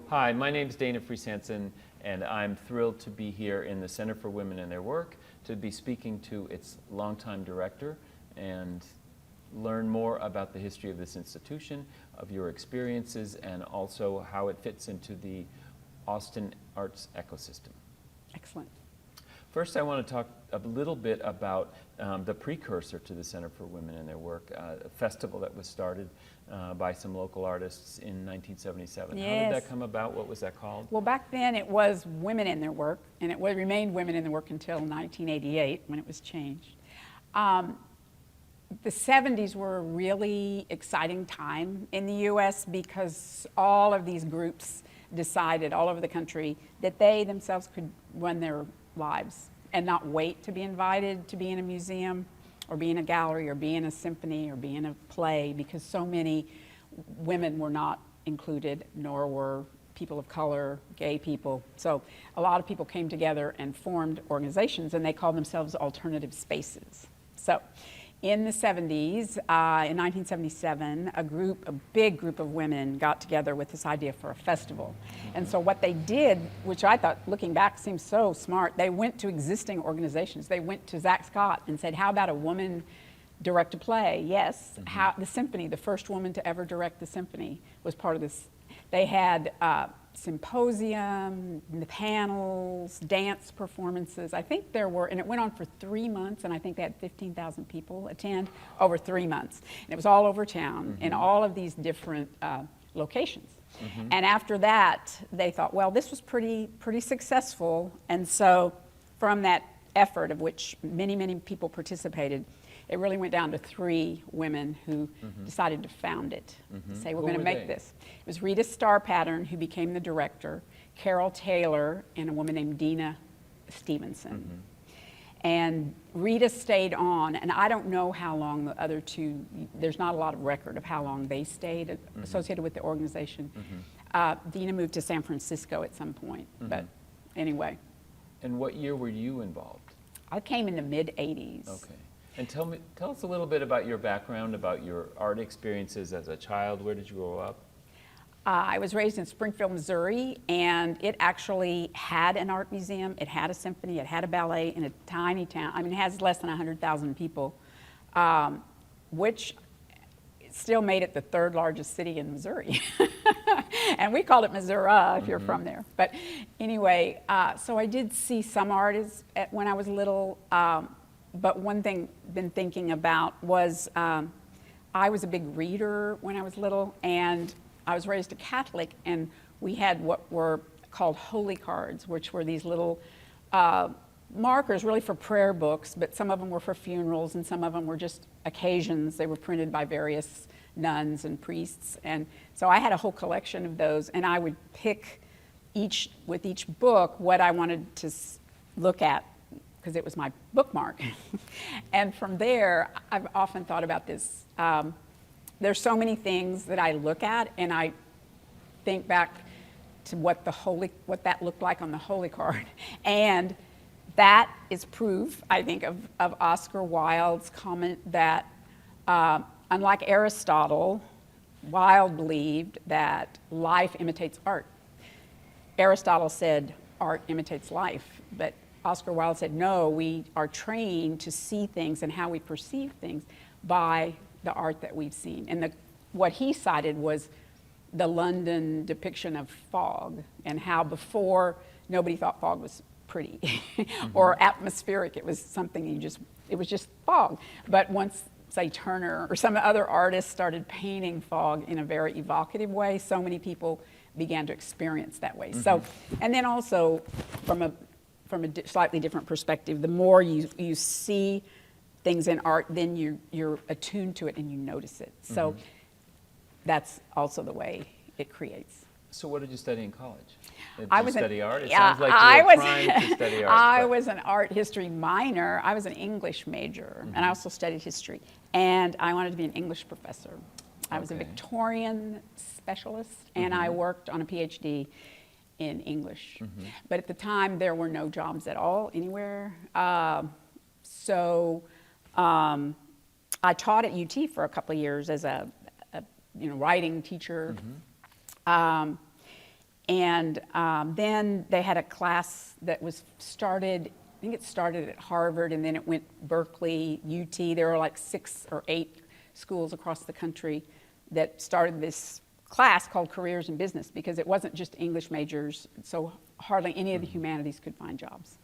Hi, my name is Dana Friis-Hansen, and I'm thrilled to be here in the Center for Women and Their Work to be speaking to its longtime director and learn more about the history of this institution, of your experiences, and also how it fits into the Austin arts ecosystem. Excellent. First, I want to talk a little bit about the precursor to the Center for Women and Their Work, a festival that was started by some local artists in 1977. Yes. How did that come about? What was that called? Well, back then it was Women in Their Work, and it remained Women in Their Work until 1988 when it was changed. The 70s were a really exciting time in the U.S. because all of these groups decided all over the country that they themselves could run their lives and not wait to be invited to be in a museum or be in a gallery or be in a symphony or be in a play, because so many women were not included, nor were people of color, gay people. So a lot of people came together and formed organizations, and they called themselves alternative spaces. So in the 70s, in 1977, a big group of women got together with this idea for a festival. And so what they did, which I thought, looking back, seems so smart, they went to existing organizations. They went to Zach Scott and said, how about a woman direct a play? Yes. The symphony, the first woman to ever direct the symphony, was part of this. They had symposium, the panels, dance performances. I think there were, and it went on for 3 months, and I think they had 15,000 people attend over 3 months. And it was all over town in all of these different locations. And after that, they thought, well, this was pretty successful. And so from that effort, of which many, many people participated, it really went down to 3 women who decided to found it, say, we're going to make this. It was Rita Starpattern, who became the director, Carol Taylor, and a woman named Deanna Stevenson. And Rita stayed on, and I don't know how long the other 2, there's not a lot of record of how long they stayed associated with the organization. Deanna moved to San Francisco at some point, but anyway. And what year were you involved? I came in the mid-'80s. Okay. And tell us a little bit about your background, about your art experiences as a child. Where did you grow up? I was raised in Springfield, Missouri, and it actually had an art museum. It had a symphony. It had a ballet in a tiny town. I mean, it has less than 100,000 people, which still made it the 3rd largest city in Missouri. And we called it Missouri if you're from there. But anyway, so I did see some artists when I was little. But one thing I've been thinking about was I was a big reader when I was little, and I was raised a Catholic, and we had what were called holy cards, which were these little markers really for prayer books, but some of them were for funerals and some of them were just occasions. They were printed by various nuns and priests, and so I had a whole collection of those, and I would pick with each book what I wanted to look at, because it was my bookmark. And from there, I've often thought about this. There's so many things that I look at, and I think back to what that looked like on the holy card. And that is proof, I think, of Oscar Wilde's comment that, unlike Aristotle, Wilde believed that life imitates art. Aristotle said art imitates life, but Oscar Wilde said, no, we are trained to see things and how we perceive things by the art that we've seen. And what he cited was the London depiction of fog, and how before nobody thought fog was pretty or atmospheric. It was something it was just fog. But once, say, Turner or some other artists started painting fog in a very evocative way, so many people began to experience that way. So, and then also from a slightly different perspective, the more you see things in art, then you're attuned to it and you notice it. So that's also the way it creates. So what did you study in college? Did I you was study art? It sounds like you were primed to study art. I was an art history minor. I was an English major, and I also studied history. And I wanted to be an English professor. I was a Victorian specialist, and I worked on a PhD in English. But at the time, there were no jobs at all anywhere. So I taught at UT for a couple of years as a writing teacher. And then they had a class that was started, I think it started at Harvard, and then it went Berkeley, UT. There were like 6 or 8 schools across the country that started this class called Careers in Business, because it wasn't just English majors, so hardly any of the humanities could find jobs.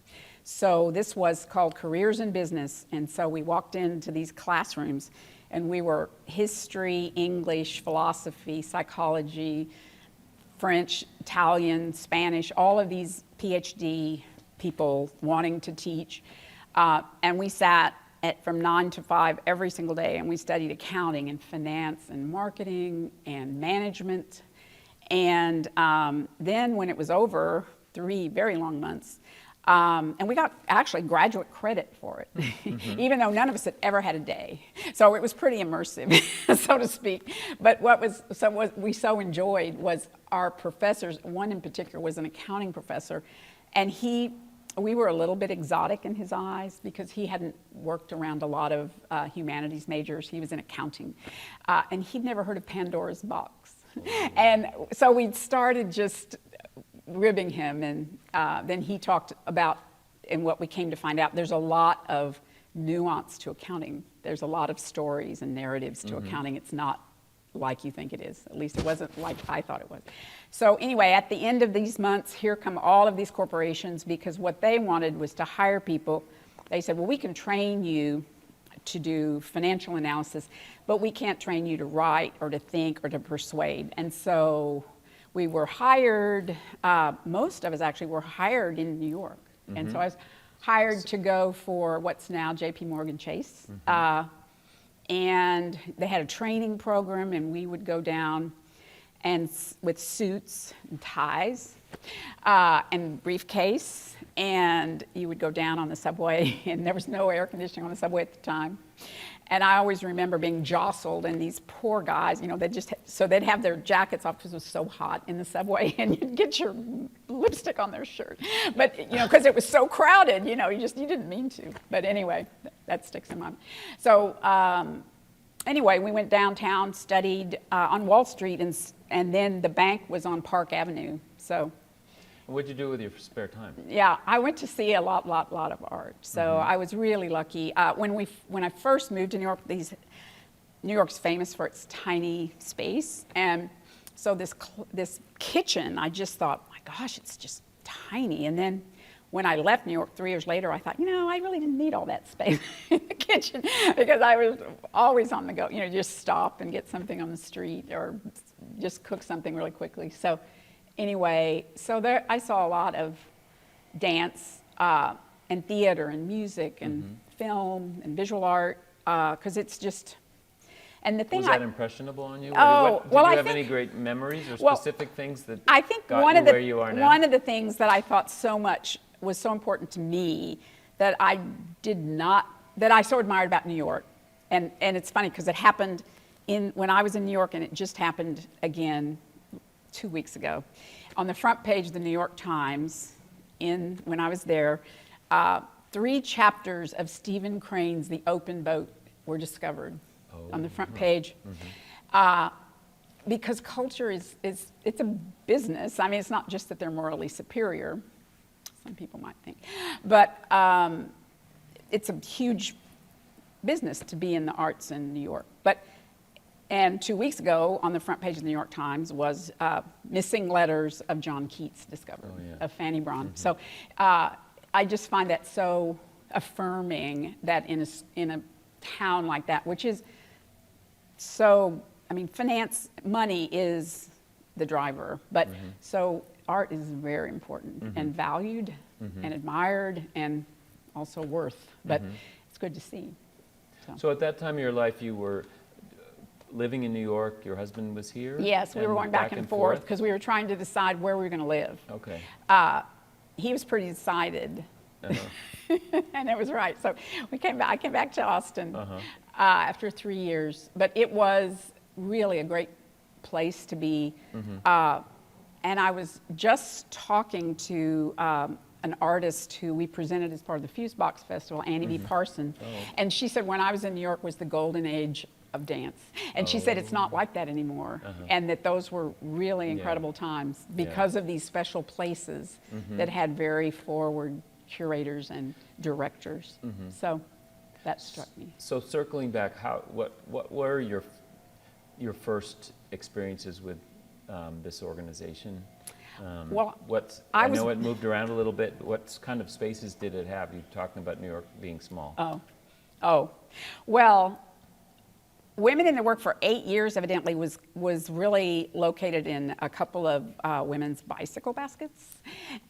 So this was called Careers in Business, and so we walked into these classrooms, and we were history, English, philosophy, psychology, French, Italian, Spanish, all of these PhD people wanting to teach. And we sat from 9 to 5 every single day, and we studied accounting and finance and marketing and management. And then when it was over, 3 very long months, and we got actually graduate credit for it, even though none of us had ever had a day. So it was pretty immersive, so to speak. But what we so enjoyed was our professors. One in particular was an accounting professor, and we were a little bit exotic in his eyes because he hadn't worked around a lot of humanities majors. He was in accounting, and he'd never heard of Pandora's box. And so we started just ribbing him, and then he talked about, and what we came to find out, there's a lot of nuance to accounting. There's a lot of stories and narratives to accounting. It's not like you think it is. At least it wasn't like I thought it was. So anyway, at the end of these months, here come all of these corporations, because what they wanted was to hire people. They said, well, we can train you to do financial analysis, but we can't train you to write or to think or to persuade. And so we were hired, most of us actually were hired in New York. And so I was hired to go for what's now JP Morgan Chase. And they had a training program, and we would go down and with suits and ties and briefcase, and you would go down on the subway, and there was no air conditioning on the subway at the time. And I always remember being jostled, and these poor guys, you know, they'd have their jackets off because it was so hot in the subway, and you'd get your lipstick on their shirt. But, you know, because it was so crowded, you know, you didn't mean to. But anyway, that sticks in my mind. So anyway, we went downtown, studied on Wall Street, and then the bank was on Park Avenue. So. What'd you do with your spare time? Yeah, I went to see a lot of art. So I was really lucky. When I first moved to New York, New York's famous for its tiny space, and so this kitchen, I just thought, my gosh, it's just tiny. And then when I left New York 3 years later, I thought, you know, I really didn't need all that space in the kitchen, because I was always on the go. You know, just stop and get something on the street, or just cook something really quickly. So. Anyway, so there I saw a lot of dance and theater and music and film and visual art, because it's just, and the thing was that impressionable on you? Oh, did well, you have any great memories or specific things that I think got one you of the where you are now? One of the things that I thought was so important to me that I so admired about New York, and it's funny because it happened when I was in New York, and it just happened again 2 weeks ago. On the front page of the New York Times, when I was there, 3 chapters of Stephen Crane's The Open Boat were discovered on the front page. Because culture it's a business. I mean, it's not just that they're morally superior, some people might think, but it's a huge business to be in the arts in New York. And 2 weeks ago, on the front page of the New York Times was missing letters of John Keats discovered, of Fanny Braun. So I just find that so affirming that in a town like that, which is so, I mean, money is the driver, but so art is very important and valued and admired and also worth, but it's good to see. So at that time of your life, you were living in New York, your husband was here? Yes, we were going back and forth because we were trying to decide where we were going to live. Okay. He was pretty decided, and it was right. So I came back to Austin after 3 years, but it was really a great place to be. And I was just talking to an artist who we presented as part of the Fusebox Festival, Annie B. Parson, and she said when I was in New York was the golden age of dance. And she said it's not like that anymore, and that those were really incredible times because of these special places that had very forward curators and directors. So that struck me. So circling back, what were your first experiences with this organization? Well, I know it moved around a little bit. What kind of spaces did it have? You're talking about New York being small. Well, Women in the Work for 8 years evidently was really located in a couple of women's bicycle baskets,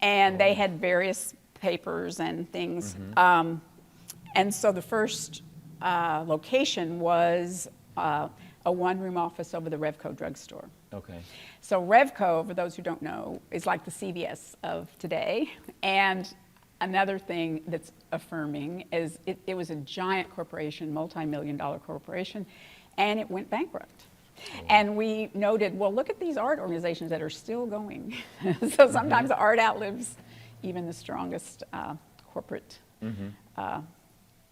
and they had various papers and things. And so the first location was a one-room office over the Revco drugstore. Okay. So Revco, for those who don't know, is like the CVS of today. And another thing that's affirming is it was a giant corporation, multi-million-dollar corporation, and it went bankrupt. And we noted, well, look at these art organizations that are still going. So sometimes art outlives even the strongest corporate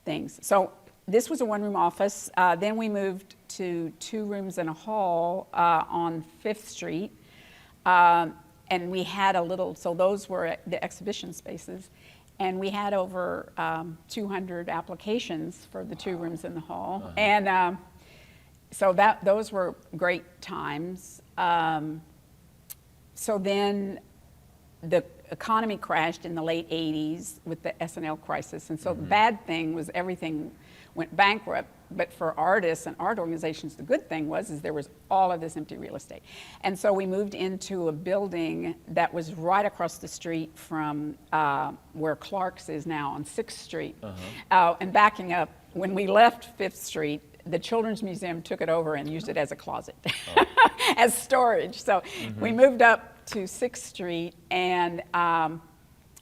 things. So this was a one-room office. Then we moved to 2 rooms and a hall on 5th Street. And we had a little, so those were the exhibition spaces. And we had over 200 applications for the 2 rooms in the hall. And so those were great times. So then the economy crashed in the late 80s with the S&L crisis. And so the bad thing was everything went bankrupt. But for artists and art organizations, the good thing was there was all of this empty real estate. And so we moved into a building that was right across the street from where Clark's is now on 6th Street. And backing up, when we left 5th Street, the Children's Museum took it over and used it as a closet, as storage. So we moved up to 6th Street, and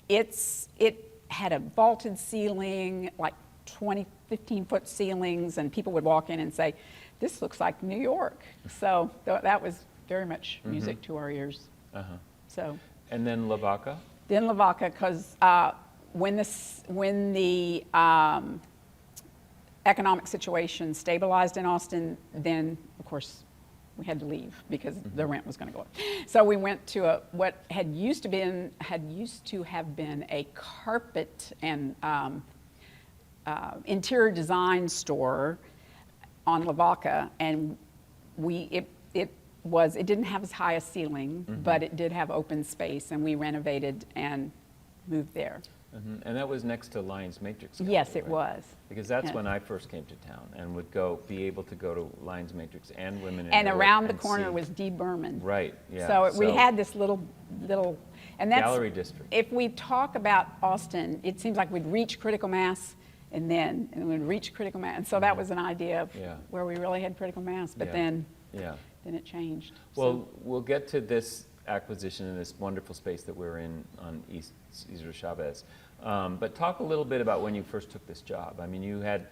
it had a vaulted ceiling, like 15-foot ceilings, and people would walk in and say, this looks like New York. So that was very much music to our ears. So. And then Lavaca? Then Lavaca, because when the economic situation stabilized in Austin, then of course we had to leave because the rent was going to go up. So we went to what had used to have been a carpet and interior design store on Lavaca, and it didn't have as high a ceiling, but it did have open space, and we renovated and moved there. And that was next to Lyons Matrix Gallery, yes, it right? was. Because that's when I first came to town and would be able to go to Lyons Matrix and Women in And the around Work the corner see. was D. Berman. Right, yeah. So we had this little, and that's, gallery district. If we talk about Austin, it seems like we'd reach critical mass, and we'd reach critical mass. And so that was an idea of where we really had critical mass, but then it changed. Well, we'll get to this acquisition in this wonderful space that we're in on East Cesar Chavez. But talk a little bit about when you first took this job. I mean, you had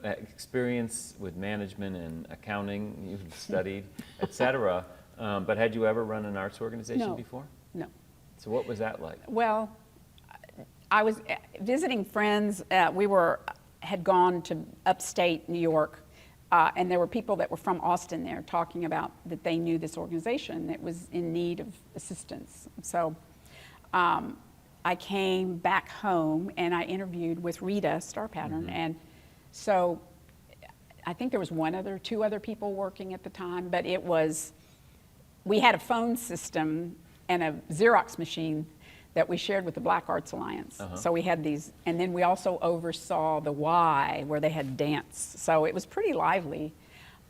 experience with management and accounting, you've studied, et cetera, but had you ever run an arts organization before? No. So what was that like? Well, I was visiting friends. We had gone to upstate New York, and there were people that were from Austin there talking about that they knew this organization that was in need of assistance. So I came back home and I interviewed with Rita Starpattern, and so I think there was 2 other people working at the time, but we had a phone system and a Xerox machine that we shared with the Black Arts Alliance. So we had these, and then we also oversaw the Y, where they had dance. So it was pretty lively.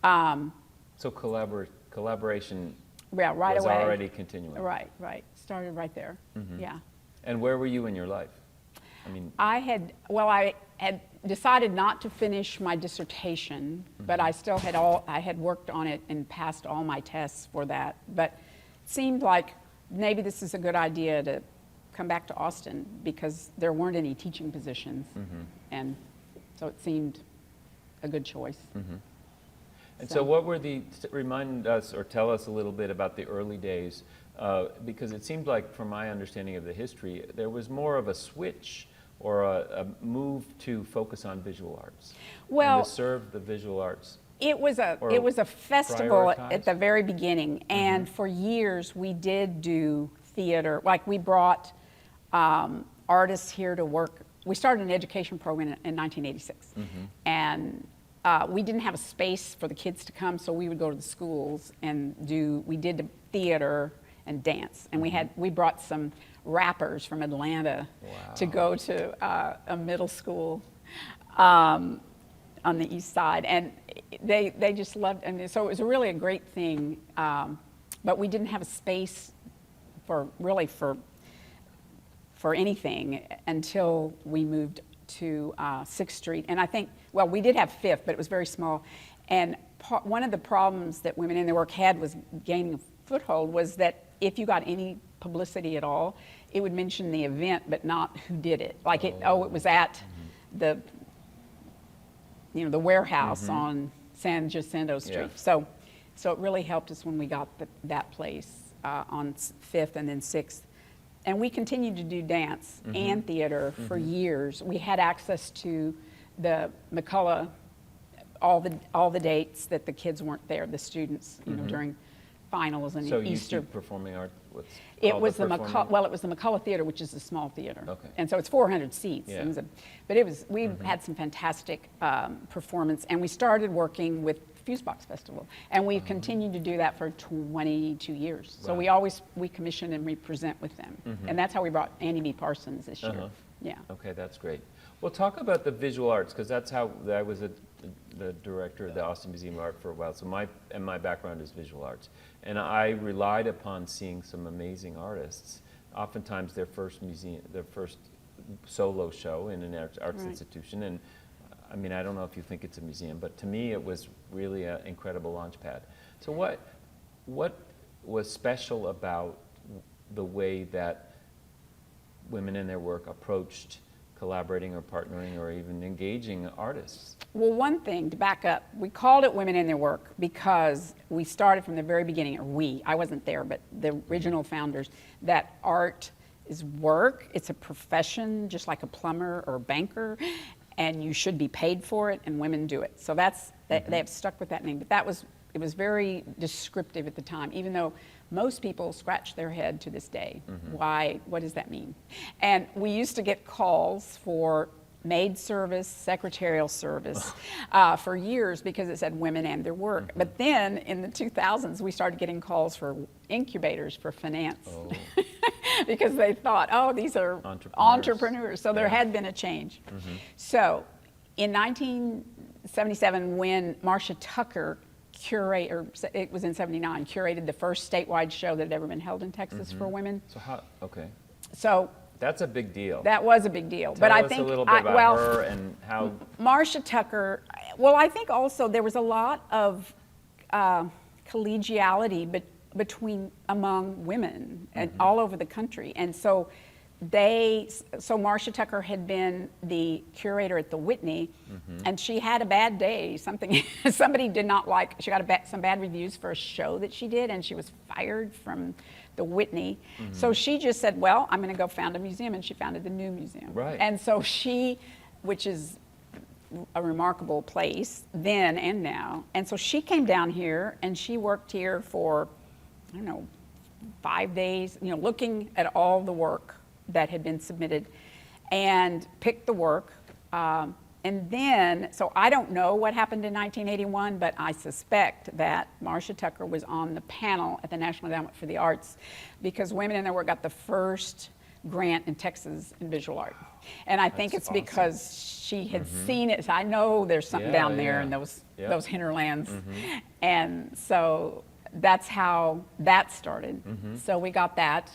So collaboration right was away. already continuing. Right. Started right there, yeah. And where were you in your life? I mean, I had decided not to finish my dissertation, but I still had worked on it and passed all my tests for that. But it seemed like maybe this is a good idea to come back to Austin because there weren't any teaching positions, and so it seemed a good choice. And so what were remind us or tell us a little bit about the early days, because it seemed like, from my understanding of the history, there was more of a switch or a move to focus on visual arts, Well, and to serve the visual arts It was Or a festival prioritize? at the very beginning, and for years we did do theater. Like we brought artists here to work. We started an education program in 1986, and we didn't have a space for the kids to come, so we would go to the schools and we did the theater and dance, and we brought some rappers from Atlanta to go to a middle school on the east side, and they just loved, and so it was really a great thing, but we didn't have a space for anything until we moved to 6th Street. And I think, well, we did have 5th, but it was very small, and one of the problems that Women in Their Work had was gaining a foothold was that if you got any publicity at all, it would mention the event but not who did it. Like it was at the warehouse on San Jacinto Street. So it really helped us when we got that place on 5th and then 6th. And we continued to do dance and theater for years. We had access to the McCullough, all the dates that the kids weren't there, the students, during finals and So Easter. you keep performing art? It was the McCullough Theater, which is a small theater. Okay. And so it's 400 seats. Yeah. We had some fantastic performance, and we started working with Fusebox Festival, and we've continued to do that for 22 years. So we commission and we present with them, and that's how we brought Andy B. Parsons this year. Yeah. Okay, that's great. Well, talk about the visual arts, because that's how I was the director of the Austin Museum of Art for a while. So my background is visual arts, and I relied upon seeing some amazing artists. Oftentimes, their first solo show in an arts institution, and I mean, I don't know if you think it's a museum, but to me, it was really an incredible launch pad. So what was special about the way that Women in Their Work approached collaborating or partnering or even engaging artists? Well, one thing, to back up, we called it Women in Their Work because we started from the very beginning, I wasn't there, but the original founders, that art is work, it's a profession, just like a plumber or a banker, and you should be paid for it, and women do it. So they have stuck with that name, but it was very descriptive at the time, even though most people scratch their head to this day. What does that mean? And we used to get calls for maid service, secretarial service for years because it said Women and Their Work. But then in the 2000s, we started getting calls for incubators for finance because they thought, oh, these are entrepreneurs. So there had been a change. So in 1977, when Marcia Tucker it was in 79, curated the first statewide show that had ever been held in Texas for women. So that's a big deal. That was a big deal. Tell us a little bit about her and how. Marcia Tucker, well, I think also there was a lot of collegiality among women and all over the country. And so Marcia Tucker had been the curator at the Whitney, and she had a bad day. Somebody did not like. She got some bad reviews for a show that she did, and she was fired from the Whitney. So she just said, "Well, I'm going to go found a museum," and she founded the New Museum. Right. And so which is a remarkable place then and now. And so she came down here, and she worked here for, 5 days, looking at all the work that had been submitted and picked the work. And then, so I don't know what happened in 1981, but I suspect that Marcia Tucker was on the panel at the National Endowment for the Arts because Women in Their Work got the first grant in Texas in visual art. And I think it's awesome because she had seen it. So I know there's something down there in those hinterlands. And so that's how that started. So we got that.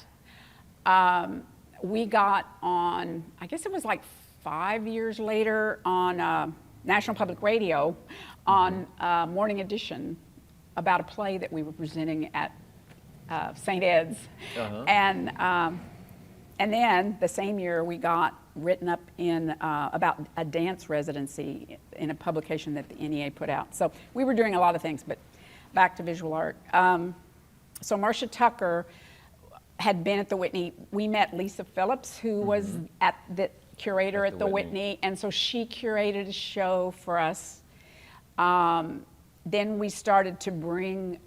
We got on, I guess it was like 5 years later, on National Public Radio on Morning Edition about a play that we were presenting at St. Ed's. And then the same year we got written up in about a dance residency in a publication that the NEA put out. So we were doing a lot of things, but back to visual art. So Marcia Tucker had been at the Whitney. We met Lisa Phillips, who was at the curator at the Whitney, and so she curated a show for us. then we started to bring,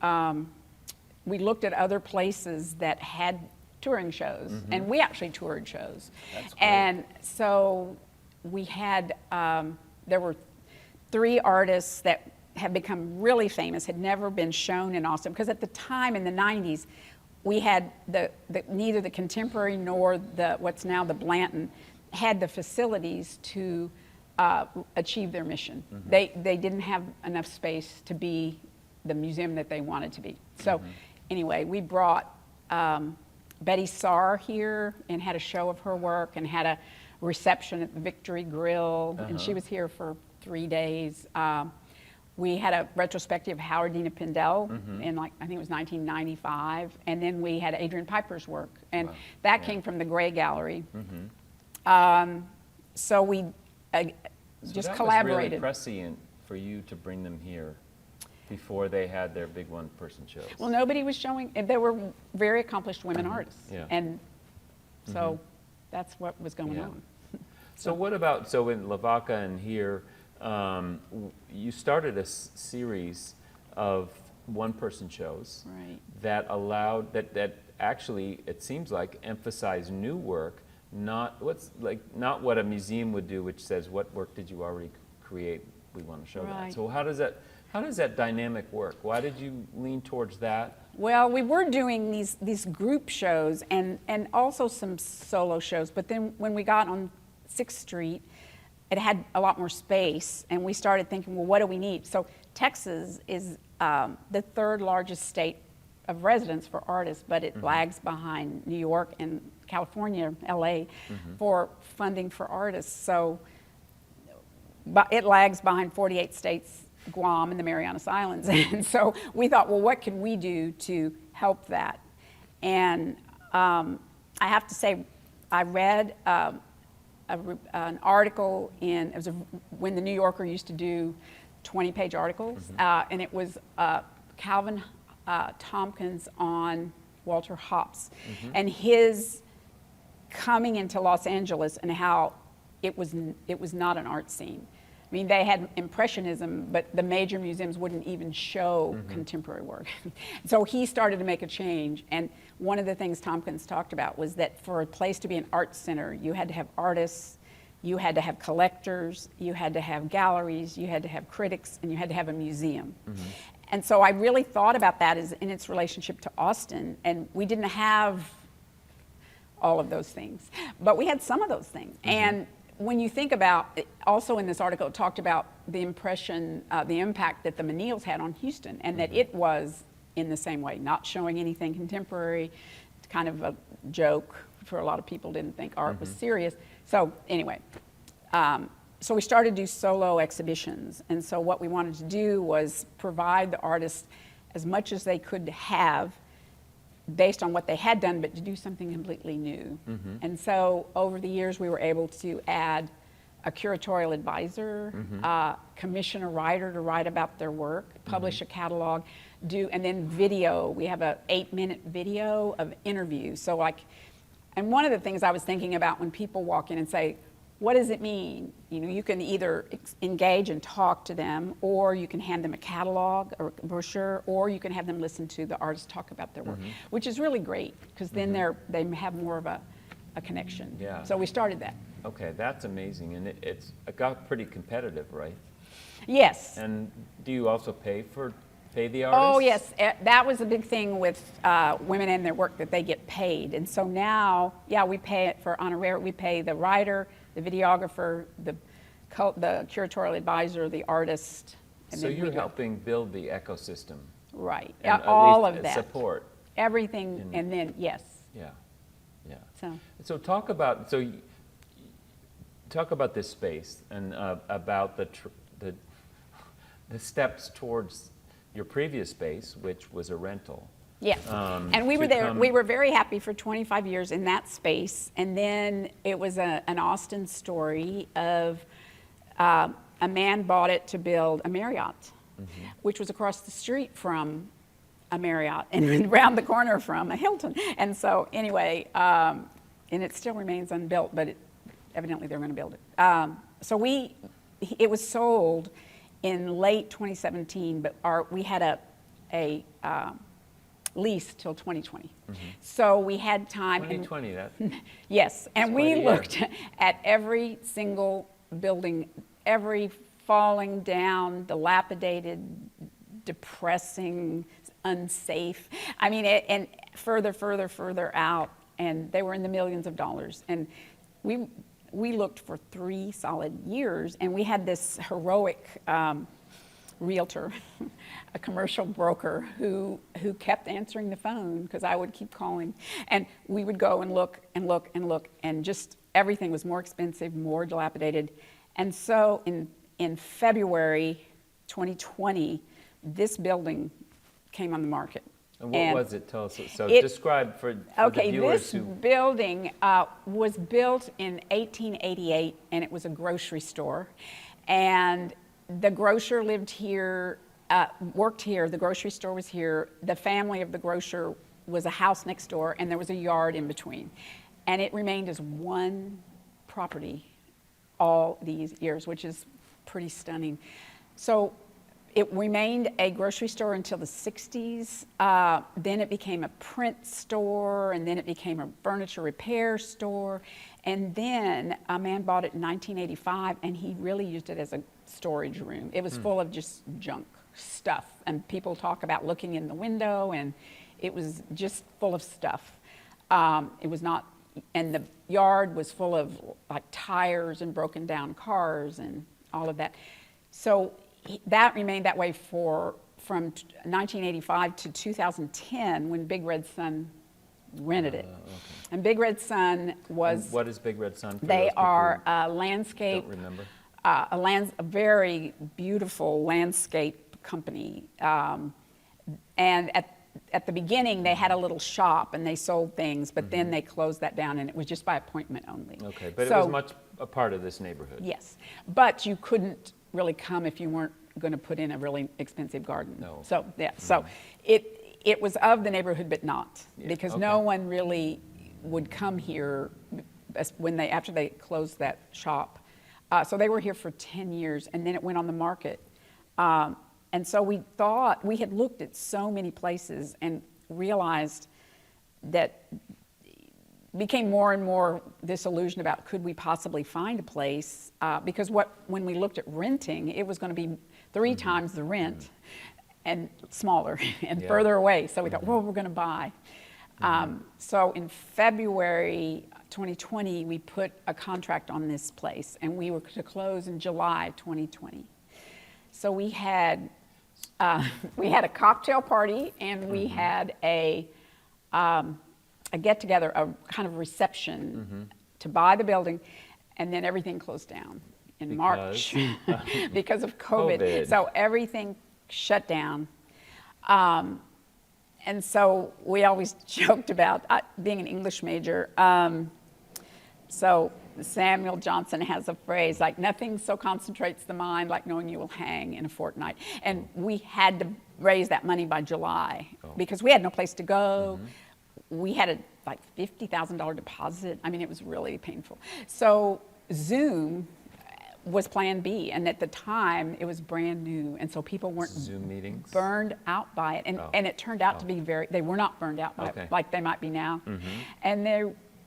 we looked at other places that had touring shows, and we actually toured shows. That's great. And so we had, there were 3 artists that have become really famous, had never been shown in Austin, because at the time in the 90s, we had neither the Contemporary nor what's now the Blanton had the facilities to achieve their mission. They didn't have enough space to be the museum that they wanted to be. So anyway, we brought Betty Saar here and had a show of her work and had a reception at the Victory Grill, and she was here for 3 days. We had a retrospective of Howardina Pindell in I think it was 1995, and then we had Adrian Piper's work, and that came from the Gray Gallery. So we just collaborated. Was really prescient for you to bring them here before they had their big one-person shows. Well, nobody was showing, and there were very accomplished women artists, and so that's what was going on. So what about, so in Lavaca and here, you started a series of one-person shows that allowed, that actually, it seems like, emphasize new work, not what a museum would do, which says, what work did you already create, we want to show that. So how does that dynamic work? Why did you lean towards that? Well, we were doing these group shows and also some solo shows, but then when we got on 6th Street, it had a lot more space, and we started thinking, well, what do we need? So Texas is the 3rd largest state of residence for artists, but it lags behind New York and California, LA, for funding for artists. So but it lags behind 48 states, Guam, and the Marianas Islands. And so we thought, well, what can we do to help that? And I have to say, I read an article in, it was when the New Yorker used to do 20-page articles, and it was Calvin Tompkins on Walter Hopps and his coming into Los Angeles and how it was not an art scene. I mean, they had Impressionism, but the major museums wouldn't even show contemporary work. So he started to make a change, and one of the things Tompkins talked about was that for a place to be an art center, you had to have artists, you had to have collectors, you had to have galleries, you had to have critics, and you had to have a museum. And so I really thought about that as in its relationship to Austin, and we didn't have all of those things, but we had some of those things. And when you think about, also in this article, it talked about the impression, the impact that the Menils had on Houston, and that it was in the same way, not showing anything contemporary, kind of a joke for a lot of people, didn't think art was serious. So anyway, so we started to do solo exhibitions, and so what we wanted to do was provide the artists as much as they could have based on what they had done, but to do something completely new. And so over the years, we were able to add a curatorial advisor, commission a writer to write about their work, publish a catalog, and then video. We have an 8-minute video of interviews. So and one of the things I was thinking about when people walk in and say, what does it mean? You know, you can either engage and talk to them, or you can hand them a catalog or a brochure, or you can have them listen to the artists talk about their work, which is really great, because then they have more of a connection. Yeah. So we started that. Okay, that's amazing, and it got pretty competitive, right? Yes. And do you also pay the artists? Oh yes, that was a big thing with women and their work, that they get paid. And so now, we pay it for honorary. We pay the writer, the videographer, the curatorial advisor, the artist. And so you're helping build the ecosystem. Right, And all of that. Support. Everything, and then, yes. Yeah. So talk about this space and about the steps towards your previous space, which was a rental. Yes, and we were there. We were very happy for 25 years in that space, and then it was an Austin story of a man bought it to build a Marriott, which was across the street from a Marriott and around the corner from a Hilton. And so anyway, and it still remains unbuilt, but evidently they're going to build it. So it was sold in late 2017, but we had a lease till 2020. So we had time. 2020, that. Yes, and we quite a year. looked at every single building, every falling down, dilapidated, depressing, unsafe. I mean, and further out, and they were in the millions of dollars. And we looked for 3 solid years, and we had this heroic realtor, a commercial broker who kept answering the phone because I would keep calling, and we would go and look and look and look, and just everything was more expensive, more dilapidated. And so in February 2020, this building came on the market. And what was it? Tell us. So describe for the viewers this building was built in 1888, and it was a grocery store. And the grocer lived here, worked here, the grocery store was here. The family of the grocer was a house next door, and there was a yard in between. And it remained as one property all these years, which is pretty stunning. So it remained a grocery store until the 60s. Then it became a print store, and then it became a furniture repair store. And then a man bought it in 1985, and he really used it as a storage room. It was full of just junk stuff. And people talk about looking in the window, and it was just full of stuff. It was not, and the yard was full of like tires and broken down cars and all of that. So that remained that way from 1985 to 2010 when Big Red Sun rented it. Okay. And Big Red Sun was... And what is Big Red Sun? They are a landscape... Don't remember. A very beautiful landscape company. And at the beginning, they had a little shop and they sold things, but then they closed that down, and it was just by appointment only. Okay, but it was much a part of this neighborhood. Yes, but you couldn't really come if you weren't going to put in a really expensive garden. No. So yeah, so it was of the neighborhood, but not, because no one really would come here after they closed that shop. So they were here for 10 years, and then it went on the market. And so we had looked at so many places and realized that became more and more disillusioned about could we possibly find a place, because when we looked at renting, it was going to be 3 times the rent and smaller and further away. So we thought, well, we're going to buy. So in February 2020, we put a contract on this place, and we were to close in July 2020. So we had a cocktail party, and we had a get-together, a kind of reception to buy the building, and then everything closed down in March because of COVID. So everything shut down. And so we always joked about being an English major. So Samuel Johnson has a phrase like, nothing so concentrates the mind like knowing you will hang in a fortnight. And we had to raise that money by July because we had no place to go. We had a like $50,000 deposit. I mean, it was really painful. So Zoom was plan B, and at the time it was brand new, and so people weren't Zoom meetings burned out by it, and it turned out to be they were not burned out by it like they might be now. And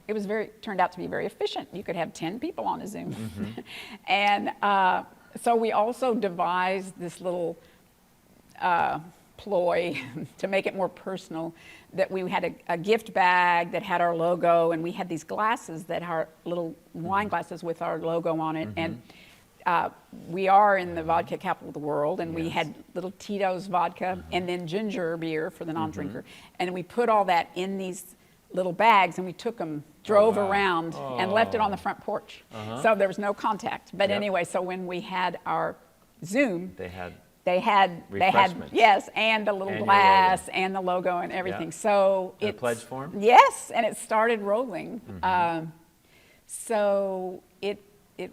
it was turned out to be very efficient. You could have 10 people on a Zoom. And so we also devised this little ploy to make it more personal, that we had a gift bag that had our logo, and we had these glasses that are little wine glasses with our logo on it. And we are in the vodka capital of the world, and we had little Tito's vodka and then ginger beer for the non-drinker. And we put all that in these little bags, and we took them, drove around, and left it on the front porch. So there was no contact. But anyway, so when we had our Zoom, they had yes, and the little glass and the logo and everything. So it's a pledge form. Yes, and it started rolling. So it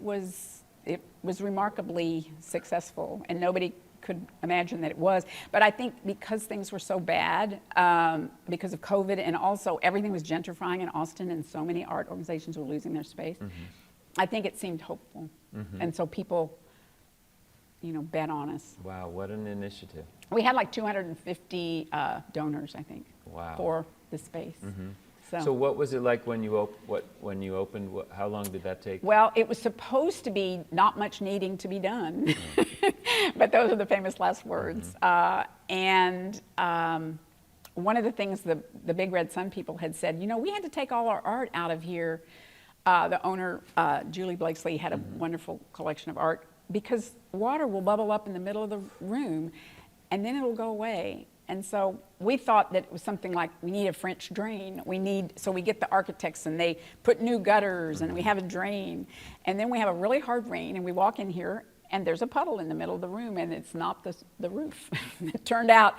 was remarkably successful, and nobody could imagine that it was. But I think because things were so bad, because of COVID, and also everything was gentrifying in Austin, and so many art organizations were losing their space, I think it seemed hopeful. And so people bet on us. Wow, what an initiative. We had like 250 donors, I think, Wow. for the space. So what was it like when you opened? How long did that take? Well, it was supposed to be not much needing to be done, but those are the famous last words. And one of the things the Big Red Sun people had said, we had to take all our art out of here. The owner, Julie Blakesley, had a wonderful collection of art because water will bubble up in the middle of the room and then it'll go away. And so we thought that it was something like we need a French drain. So we get the architects and they put new gutters and we have a drain. And then we have a really hard rain and we walk in here and there's a puddle in the middle of the room and it's not the roof. It turned out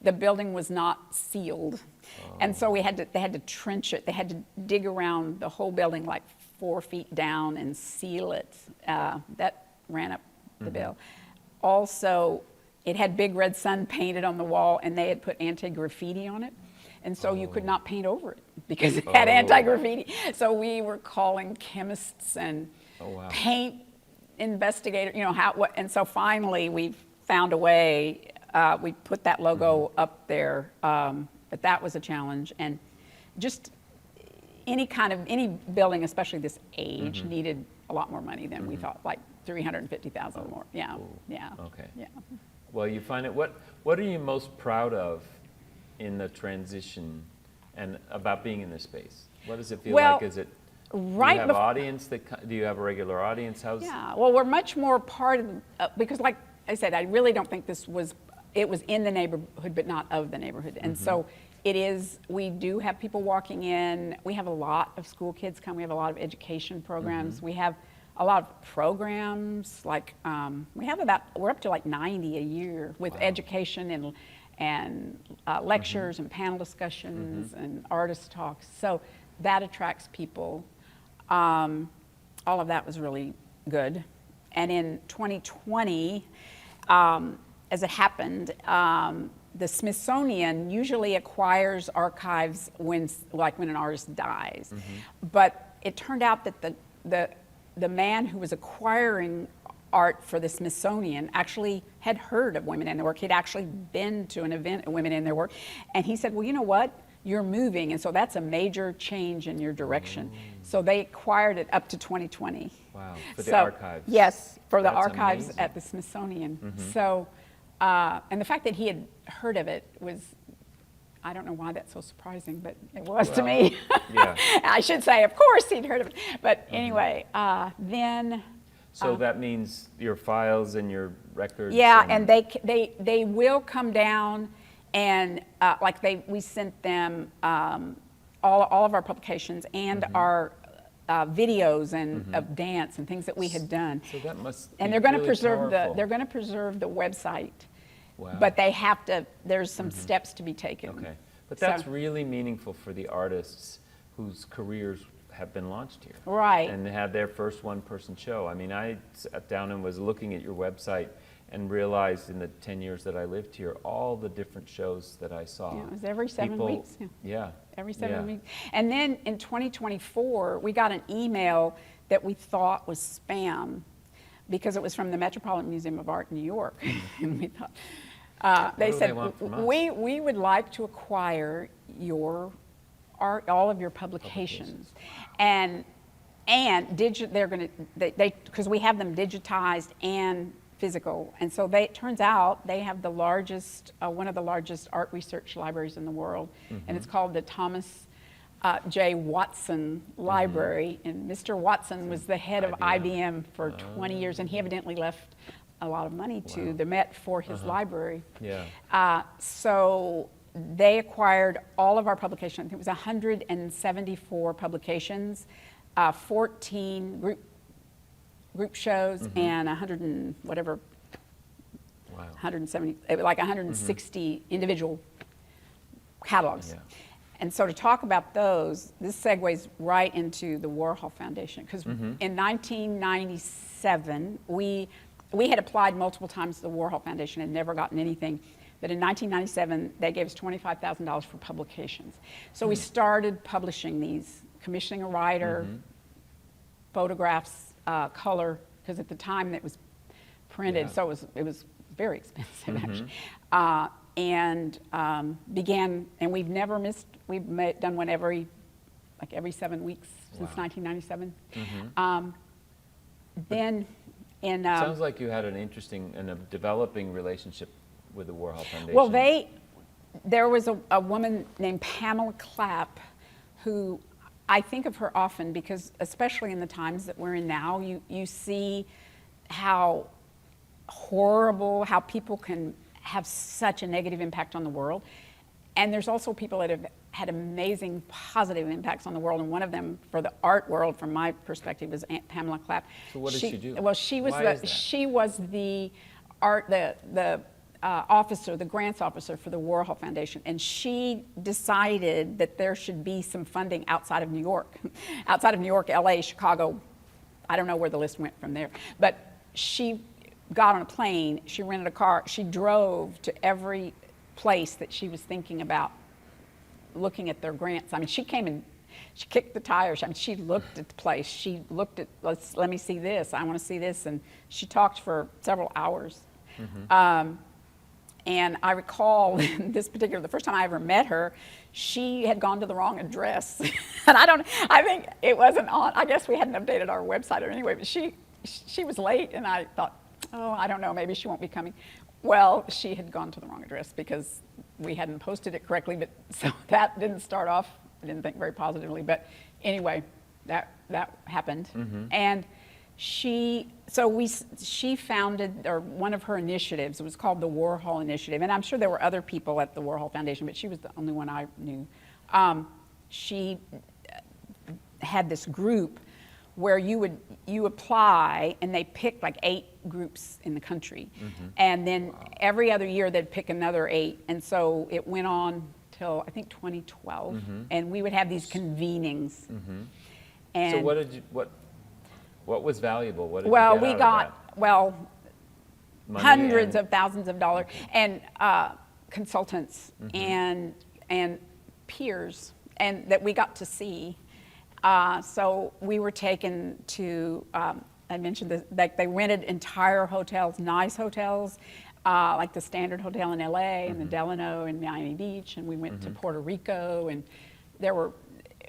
the building was not sealed. And so they had to trench it. They had to dig around the whole building like 4 feet down and seal it. That ran up the bill. Also, it had Big Red Sun painted on the wall and they had put anti-graffiti on it. And so you could not paint over it because it had anti-graffiti. So we were calling chemists and paint investigators, and so finally we found a way. We put that logo up there, but that was a challenge. And just any building, especially this age, needed a lot more money than we thought, like $350,000 more. Yeah, yeah. Okay. Yeah. Well, you find it. What are you most proud of in the transition and about being in this space? What does it feel like? Is it do you have audience do you have a regular audience? Yeah. Well, we're much more part of because, like I said, I really don't think it was in the neighborhood, but not of the neighborhood. And so it is. We do have people walking in. We have a lot of school kids come. We have a lot of education programs. We have a lot of programs, like we're up to like 90 a year with education and lectures and panel discussions and artist talks. So that attracts people. All of that was really good. And in 2020, as it happened, the Smithsonian usually acquires archives when an artist dies. But it turned out that the man who was acquiring art for the Smithsonian actually had heard of Women in Their Work. He'd actually been to an event of Women in Their Work. And he said, well, you know what? You're moving. And so that's a major change in your direction. So they acquired it up to 2020. Wow, for the archives. Yes, for the That's archives amazing. at the Smithsonian. So, and the fact that he had heard of it was, I don't know why that's so surprising, but it was to me. Yeah. I should say, of course, he'd heard of it. But anyway, then. So that means your files and your records. Yeah, and they will come down, and we sent them all of our publications and our videos and of dance and things that we had done. So that must. And be they're going to really preserve powerful. they're going to preserve the website. Wow. But they have to. There's some steps to be taken. Okay, but that's really meaningful for the artists whose careers have been launched here. Right. And they had their first one-person show. I mean, I sat down and was looking at your website and realized in the 10 years that I lived here, all the different shows that I saw. Yeah, it was every 7 weeks. Yeah. Every 7 weeks. And then in 2024, we got an email that we thought was spam because it was from the Metropolitan Museum of Art in New York. And we thought, they said, we would like to acquire your art, all of your publications. And they're going to, because we have them digitized and physical. And so it turns out they have the largest, one of the largest art research libraries in the world. And it's called the Thomas J. Watson Library. And Mr. Watson was the head of IBM for 20 years, and he evidently left a lot of money to the Met for his library. Yeah. So they acquired all of our publications. I think it was 174 publications, 14 group shows, and 100 and whatever, 170, like 160 individual catalogs. Yeah. And so to talk about those, this segues right into the Warhol Foundation, because in 1997, we had applied multiple times to the Warhol Foundation and never gotten anything. But in 1997, they gave us $25,000 for publications. So we started publishing these, commissioning a writer, photographs, color, because at the time it was printed, Yeah. so it was very expensive Mm-hmm. actually. And we've never missed. Done one every 7 weeks since Wow. 1997. Mm-hmm. Then in Sounds like you had an interesting and a developing relationship with the Warhol Foundation. well, there was a woman named Pamela Clapp who I think of her often because, especially in the times that we're in now, you see how horrible, how people can have such a negative impact on the world. And there's also people that have had amazing positive impacts on the world, and one of them for the art world, from my perspective, is Aunt Pamela Clapp. So what did she do? Well, she was Why is that? she was the officer, the grants officer for the Warhol Foundation, and she decided that there should be some funding outside of New York, LA, Chicago. I don't know where the list went from there, but she got on a plane, she rented a car, she drove to every place that she was thinking about looking at their grants. I mean, she came and she kicked the tires. I mean, she looked at the place. She looked at, let me see this. I want to see this. And she talked for several hours. Mm-hmm. And I recall the first time I ever met her, she had gone to the wrong address. And I think it wasn't on, I guess we hadn't updated our website or anyway, but she was late and I thought, oh, I don't know, maybe she won't be coming. Well, she had gone to the wrong address because we hadn't posted it correctly, but so that didn't start off, I didn't think very positively, but anyway, that happened. Mm-hmm. And she founded, or one of her initiatives, it was called the Warhol Initiative, and I'm sure there were other people at the Warhol Foundation, but she was the only one I knew. She had this group where you apply and they picked like 8 groups in the country. Mm-hmm. And then every other year they'd pick another 8. And so it went on till I think 2012. Mm-hmm. And we would have these convenings. Mm-hmm. And so what was valuable? What did well, you get we out got, of that? well, Money hundreds and of thousands of dollars, okay. and consultants, Mm-hmm. and peers, and that we got to see. So we were taken to, I mentioned this, like they rented entire hotels, nice hotels, like the Standard Hotel in LA and Mm-hmm. the Delano in Miami Beach, and we went Mm-hmm. to Puerto Rico, and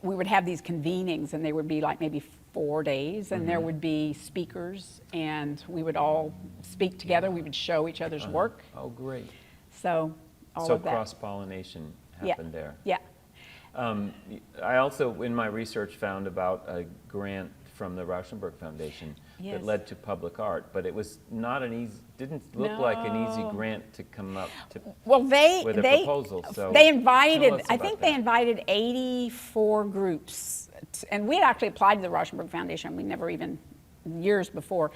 we would have these convenings, and they would be like maybe 4 days, and there Mm-hmm. would be speakers, and we would all speak together. We would show each other's work. Oh, great. So all So of that. cross-pollination happened there. Yeah. I also, in my research, found about a grant from the Rauschenberg Foundation Yes. that led to public art, but it was not didn't look like an easy No. grant to come up to. Well, with a proposal, so they tell invited, us I about think that. they invited 84 groups, and we had actually applied to the Rauschenberg Foundation. We never even, years before,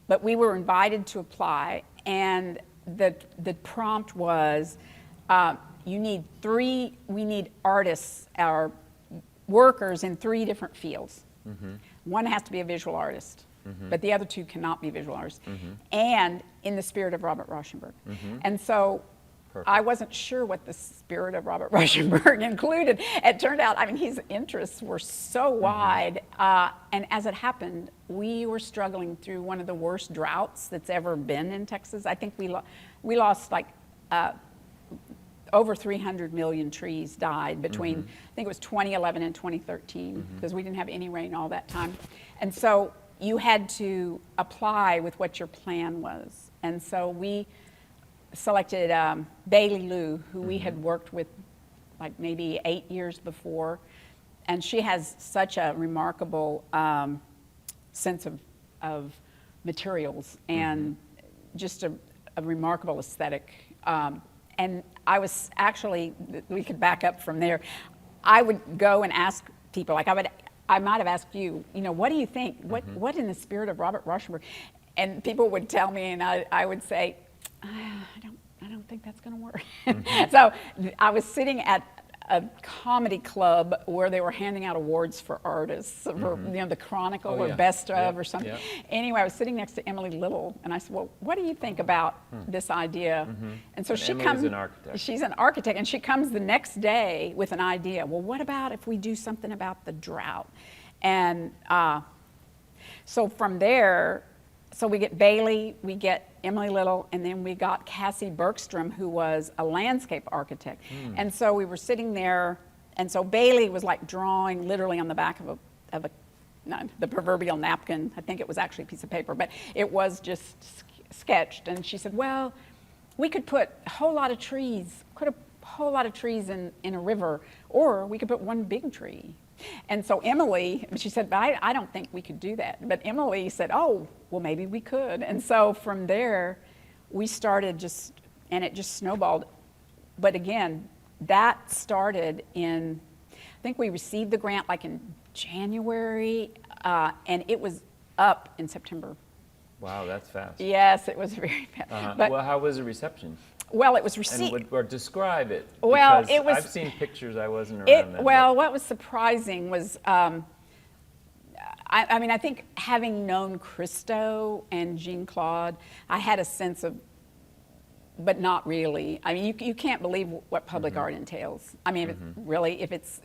but we were invited to apply, and the prompt was, we need artists, our workers in 3 different fields. Mm-hmm. One has to be a visual artist, mm-hmm. but the other 2 cannot be visual artists, mm-hmm. and in the spirit of Robert Rauschenberg. Mm-hmm. And so perfect. I wasn't sure what the spirit of Robert Rauschenberg included. It turned out, I mean, his interests were so wide, and as it happened, we were struggling through one of the worst droughts that's ever been in Texas. I think we lost like over 300 million trees died between, mm-hmm. I think it was 2011 and 2013, because mm-hmm. we didn't have any rain all that time. And so you had to apply with what your plan was. And so we selected Bailey Liu, who mm-hmm. we had worked with like maybe 8 years before. And she has such a remarkable sense of materials and mm-hmm. just a remarkable aesthetic. And I was actually, we could back up from there. I would go and ask people, like I might have asked you, what do you think? Mm-hmm. What in the spirit of Robert Rauschenberg? And people would tell me, and I would say, I don't think that's going to work. Mm-hmm. So I was sitting at a comedy club where they were handing out awards for artists, for the Chronicle or Best of or something. Yeah. Anyway, I was sitting next to Emily Little, and I said, well, what do you think about this idea? Mm-hmm. And so she comes, an architect. She's an architect, and she comes the next day with an idea. Well, what about if we do something about the drought? And so from there, so we get Bailey, we get Emily Little, and then we got Cassie Bergstrom, who was a landscape architect. And so we were sitting there, and so Bailey was like drawing literally on the back of the proverbial napkin. I think it was actually a piece of paper, but it was just sketched. And she said, well, we could put a whole lot of trees, in a river, or we could put one big tree. And so Emily, she said, but I don't think we could do that. But Emily said, oh, well, maybe we could. And so from there, we started and it just snowballed. But again, that started I think we received the grant like in January, and it was up in September. Wow, that's fast. Yes, it was very fast. But, well, how was the reception? Well, it was received. Or describe it. Well, because it was. I've seen pictures. I wasn't around then. Well, what was surprising was, I mean, I think having known Christo and Jean-Claude, I had a sense of, but not really. I mean, you can't believe what public art entails. I mean, if it's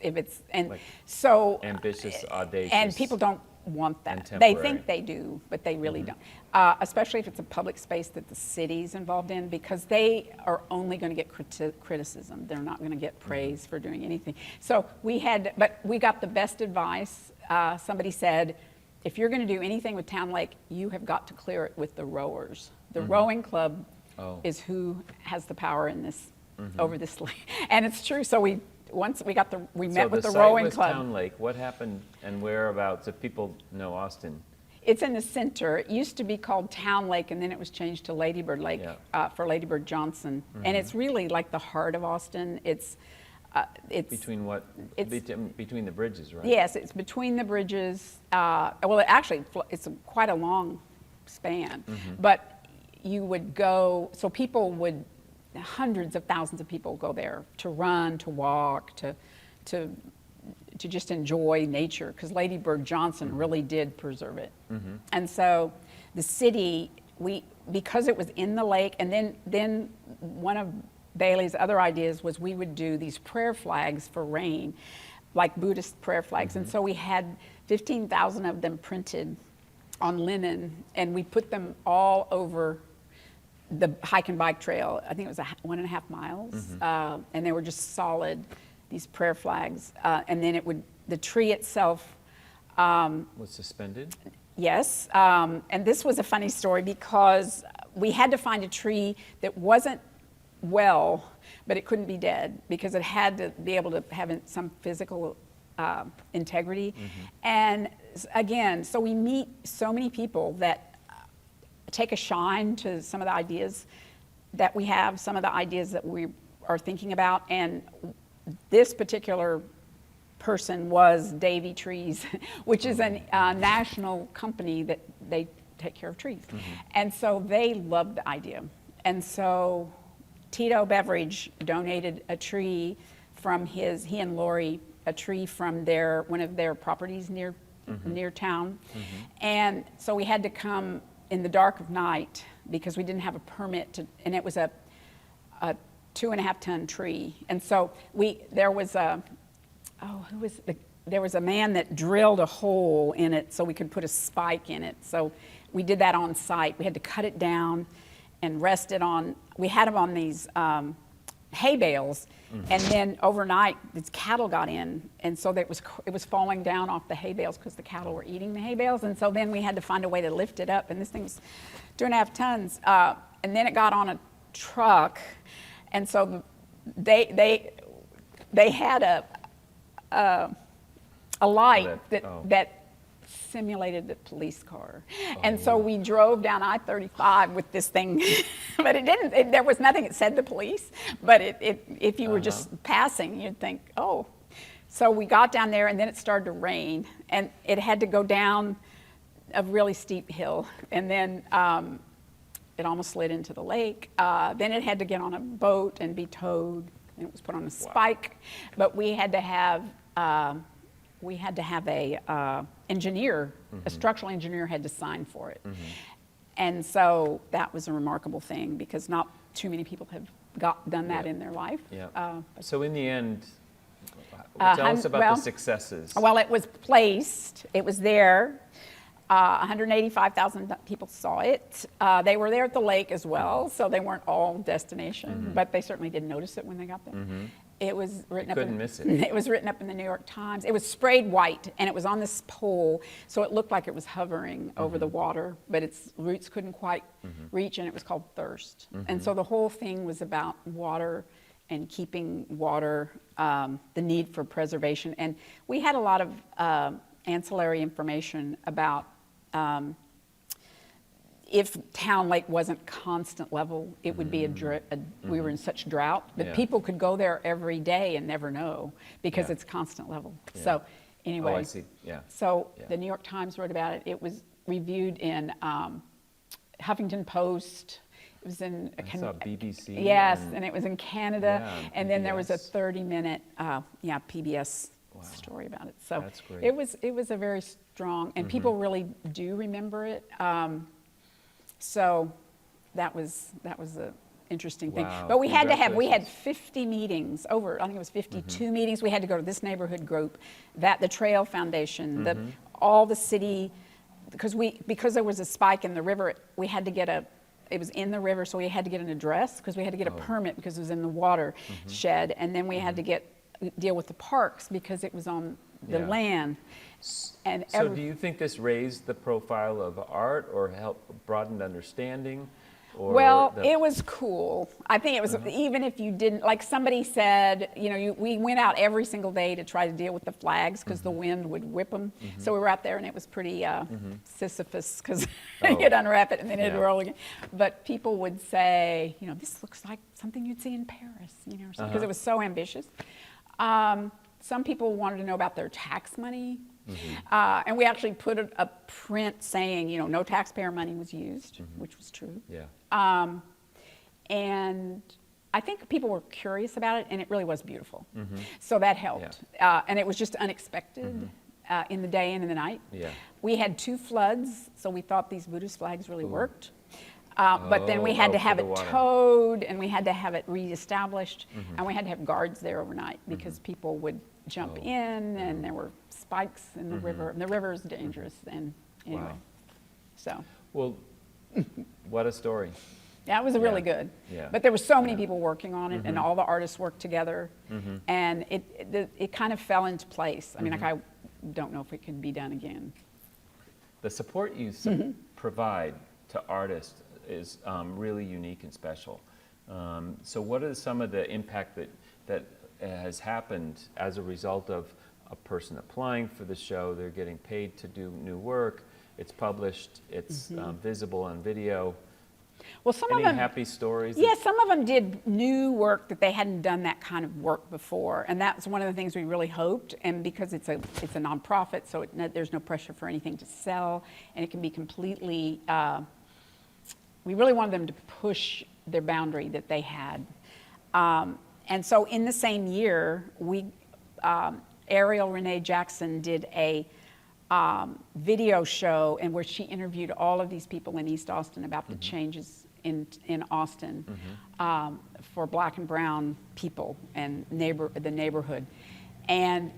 and like so ambitious, audacious, and people don't want that. and They temporary. think they do, but they really don't. Especially if it's a public space that the city's involved in, because they are only going to get criticism. They're not going to get praise for doing anything. So but we got the best advice. Somebody said, if you're going to do anything with Town Lake, you have got to clear it with the rowers. The rowing club is who has the power in this, over this lake. And it's true. So we met with the rowing was club. Town Lake. What happened and whereabouts? If people know Austin. It's in the center. It used to be called Town Lake, and then it was changed to Lady Bird Lake for Lady Bird Johnson. And it's really like the heart of Austin. It's Between what? Between the bridges, right? Yes, it's between the bridges. Well, actually, it's quite a long span. But you would go, so hundreds of thousands of people go there to run, to walk, to just enjoy nature, because Lady Bird Johnson really did preserve it. And so the city, because it was in the lake, and then one of Bailey's other ideas was we would do these prayer flags for rain, like Buddhist prayer flags. And so we had 15,000 of them printed on linen, and we put them all over the hike and bike trail. I think it was 1.5 miles, and they were just solid, these prayer flags. And then the tree itself was suspended? Yes, and this was a funny story because we had to find a tree that wasn't well, but it couldn't be dead, because it had to be able to have some physical integrity. And again, so we meet so many people that take a shine to some of the ideas that we have, some of the ideas that we are thinking about. And this particular person was Davy Trees, which is a national company that they take care of trees. And so they loved the idea. And so Tito Beveridge donated a tree from he and Lori, a tree from one of their properties near town. And so we had to come in the dark of night because we didn't have a permit and it was a 2.5-ton tree. And so there was a man that drilled a hole in it so we could put a spike in it. So we did that on site. We had to cut it down and rest it on, we had them on these hay bales, and then overnight these cattle got in, and so it was falling down off the hay bales because the cattle were eating the hay bales. And so then we had to find a way to lift it up, and this thing was 2.5 tons, and then it got on a truck. And so they had a light that simulated the police car. And so we drove down I-35 with this thing, but there was nothing that said the police, but if you were just passing, you'd think, oh. So we got down there, and then it started to rain, and it had to go down a really steep hill, and then it almost slid into the lake. Then it had to get on a boat and be towed, and it was put on a spike. But we had to have a engineer, a structural engineer had to sign for it. And so that was a remarkable thing, because not too many people have done that in their life. So in the end, tell us about the successes. Well, it was placed, it was there. 185,000 people saw it. They were there at the lake as well, so they weren't all destination, but they certainly didn't notice it when they got there. It was written couldn't miss it. It was written up in the New York Times. It was sprayed white, and it was on this pole, so it looked like it was hovering over the water, but its roots couldn't quite reach, and it was called Thirst. And so the whole thing was about water and keeping water, the need for preservation. And we had a lot of ancillary information about if Town Lake wasn't constant level, it would be we were in such drought, but people could go there every day and never know because it's constant level. So anyway, I see. Yeah. So the New York Times wrote about it. It was reviewed in Huffington Post. It was in I saw BBC. Yes, and it was in Canada, and then there was a PBS. 30-minute PBS story about it. So That's great. it was a very strong, and people really do remember it. So that was an interesting thing. Wow. But we had 50 Congratulations. meetings over. I think it was 52 meetings. We had to go to this neighborhood group, the Trail Foundation, all the city, because there was a spike in the river. We had to get it was in the river, so we had to get an address because we had to get a permit because it was in the water shed, and then we had to deal with the parks because it was on the land. And So do you think this raised the profile of art or helped broaden understanding? Or well, it was cool. I think it was, even if you didn't, like somebody said, we went out every single day to try to deal with the flags because the wind would whip them. So we were out there and it was pretty Sisyphus because you'd unwrap it and then it'd roll again. But people would say, this looks like something you'd see in Paris, because it was so ambitious. Some people wanted to know about their tax money. And we actually put a print saying, no taxpayer money was used, which was true. Yeah. And I think people were curious about it, and it really was beautiful. So that helped. And it was just unexpected in the day and in the night. Yeah. We had 2 floods, so we thought these Buddhist flags really worked. But then we had to have it towed, and we had to have it reestablished, and we had to have guards there overnight because people would jump in, and there were spikes in the river. And the river is dangerous. And anyway, so. Well, what a story. Yeah, it was really good. Yeah. But there were so many people working on it, and all the artists worked together, and it kind of fell into place. I mean, I don't know if it could be done again. The support you provide to artists is really unique and special. So what is some of the impact that has happened as a result of a person applying for the show? They're getting paid to do new work. It's published. It's visible on video. Well, some Any of them, happy stories? yeah, some of them did new work that they hadn't done that kind of work before, and that's one of the things we really hoped. And because it's a nonprofit, so there's no pressure for anything to sell, and it can be completely. We really wanted them to push their boundary that they had, and so in the same year, Ariel Renee Jackson did a video show and where she interviewed all of these people in East Austin about the changes in Austin for Black and brown people and the neighborhood. And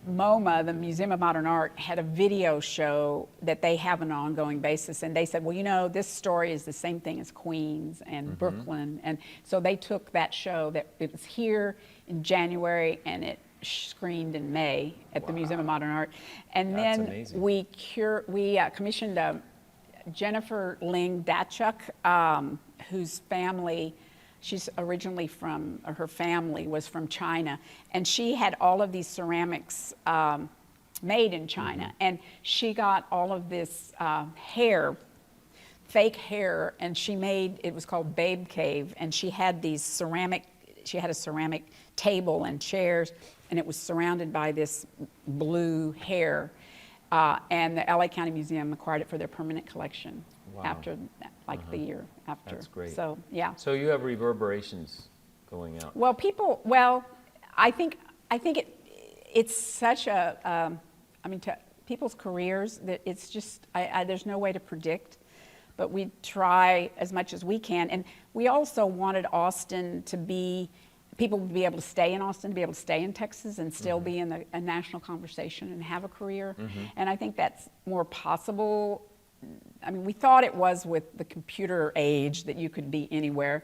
MoMA, the Museum of Modern Art, had a video show that they have on an ongoing basis, and they said, well, this story is the same thing as Queens and Brooklyn, and so they took that show that it was here in January and it screened in May at the Museum of Modern Art, and That's then amazing. we commissioned Jennifer Ling Dachuk, whose family. She's originally her family was from China, and she had all of these ceramics made in China, and she got all of this fake hair, and it was called Babe Cave, and she had a ceramic table and chairs, and it was surrounded by this blue hair, and the LA County Museum acquired it for their permanent collection after the year after. That's great. So, yeah. So you have reverberations going out. Well, I think it's such to people's careers that it's just, there's no way to predict, but we try as much as we can. And we also wanted Austin to be, people would be able to stay in Austin, to be able to stay in Texas and still be in a national conversation and have a career. And I think that's more possible I mean, we thought it was with the computer age that you could be anywhere.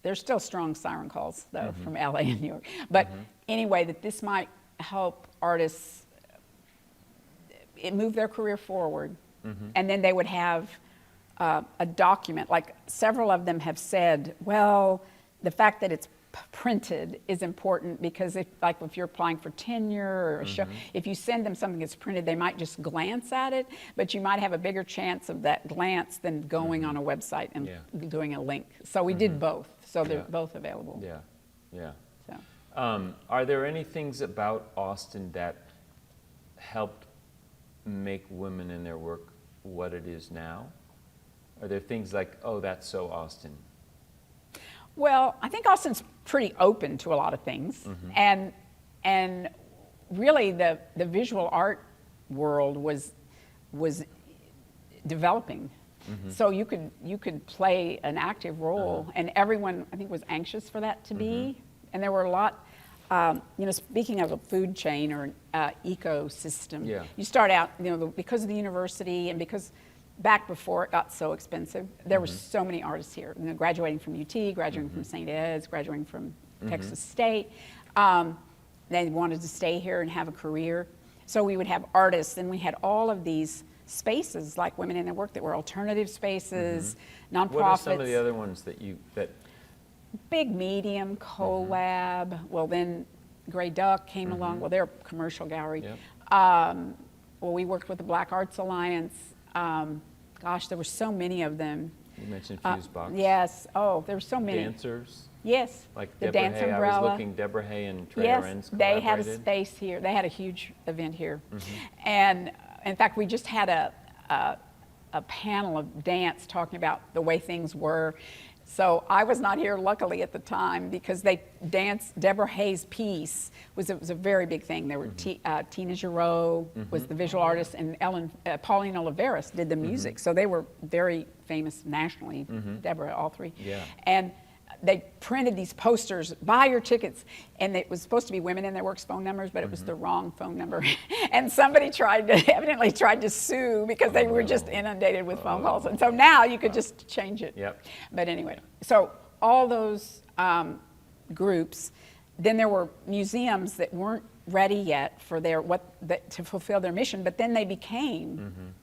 There's still strong siren calls, though, from LA and New York. But anyway, that this might help artists move their career forward. And then they would have a document. Like several of them have said, well, the fact that it's printed is important because if you're applying for tenure or a show, if you send them something that's printed, they might just glance at it, but you might have a bigger chance of that glance than going on a website and doing a link. So we did both. So they're both available. Yeah, yeah. So. Are there any things about Austin that helped make women in their work what it is now? Are there things like, oh, that's so Austin? Well, I think Austin's pretty open to a lot of things, and really the visual art world was developing. So you could play an active role, and everyone I think was anxious for that to be. And there were a lot. Speaking of a food chain or an ecosystem, you start out, because of the university and because back before it got so expensive, there were so many artists here. Graduating from UT, graduating from St. Ed's, graduating from Texas State. They wanted to stay here and have a career. So we would have artists, and we had all of these spaces like Women in Their Work that were alternative spaces, nonprofits. What are some of the other ones that Big Medium, Collab. Well, then Grey Duck came along. Well, they're a commercial gallery. Well, we worked with the Black Arts Alliance. Gosh, there were so many of them. You mentioned Fusebox. Yes. Oh, there were so many. Dancers. Yes. Like the Deborah Dance Hay. Umbrella. I was looking. Deborah Hay and Trey Arends collaborated. They had a space here. They had a huge event here, and in fact, we just had a panel of dance talking about the way things were. So I was not here, luckily, at the time because they danced. Deborah Hay's piece was a very big thing. There were Tina Giroux was the visual artist, and Pauline Oliveras did the music. So they were very famous nationally. Deborah, all three. And they printed these posters, buy your tickets, and it was supposed to be Women in Their Work's phone numbers, but it was the wrong phone number. And somebody evidently tried to sue because they were just inundated with phone calls. And so now you could just change it. But anyway, so all those groups, then there were museums that weren't ready yet for to fulfill their mission, but then they became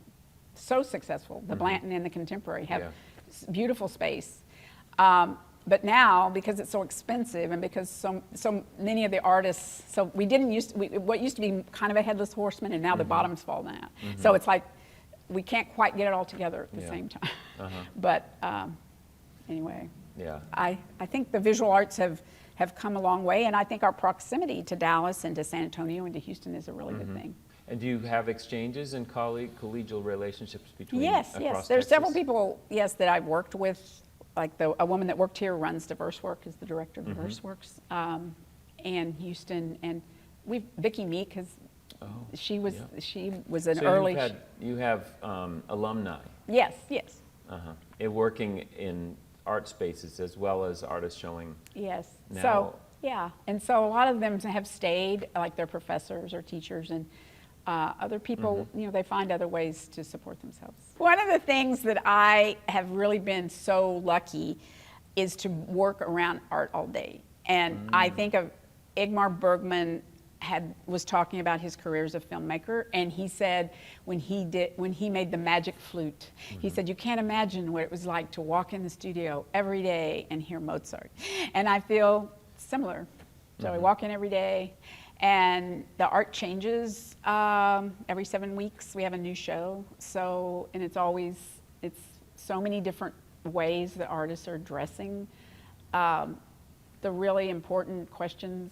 so successful. The Blanton and the Contemporary have beautiful space. But now, because it's so expensive and because so many of the artists, so we didn't what used to be kind of a headless horseman, and now the bottoms fall down. So it's like we can't quite get it all together at the same time. But anyway, I think the visual arts have come a long way, and I think our proximity to Dallas and to San Antonio and to Houston is a really good thing. And do you have exchanges and collegial relationships between across Texas? There's several people, that I've worked with. Like a woman that worked here runs Diverse Work, is the director of Diverse Works, and Houston, and Vicki Meek she was an early. You have alumni. Yes. Working in art spaces as well as artists showing. Yes. Now. And so a lot of them have stayed, like they're professors or teachers, and other people, they find other ways to support themselves. One of the things that I have really been so lucky is to work around art all day. And I think of Ingmar Bergman was talking about his career as a filmmaker, and he said when he made the Magic Flute, he said you can't imagine what it was like to walk in the studio every day and hear Mozart. And I feel similar. So I walk in every day. And the art changes every 7 weeks. We have a new show. And it's so many different ways that artists are addressing the really important questions